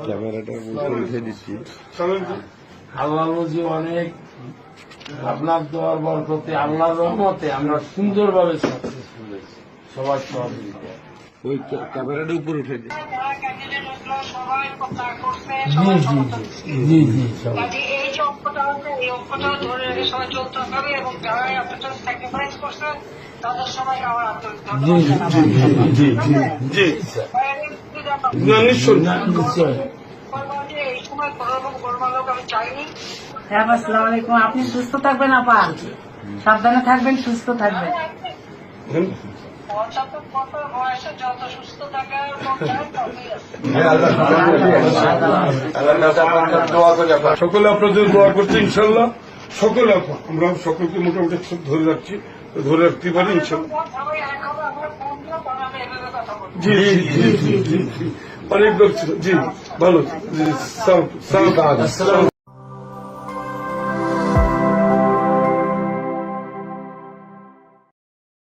ক্যামেরাটা উঠে দিচ্ছি। আল্লাহ নজি অনেক আপনার দোয়ার বরকতে আল্লাহর রহমতে আমরা সুন্দরভাবে সাকসেসফুল হয়েছি সবার সহযোগিতা। ওই ক্যামেরাটা উপরে উঠে দিচ্ছি। জি জি সবাই এই যে অঙ্কটা আছে এই অঙ্কটা ধরে রেখে সবাই চলতে হবে এবং যারা আপনার স্যাক্রিফাইস করছে তাদের সবাই আমার আন্তরিক এই সময় কোন রকম গোলমালক আমি চাইনি। হ্যাঁ, আসসালামু আলাইকুম। আপনি সুস্থ থাকবেন আপা, সাবধানে থাকবেন, সুস্থ থাকবেন। বয়সে যত সুস্থ থাকার সকলে আপনাদের দোয়া করছে ইনশাল্লাহ। সকলে আমরা সকলকে মোটামুটি ধরে রাখছি, ধরে রাখতে পারি ইনশাল্লাহ। জি জি জি জি অনেক লোক ছিল। জি ভালো। জি সালাম।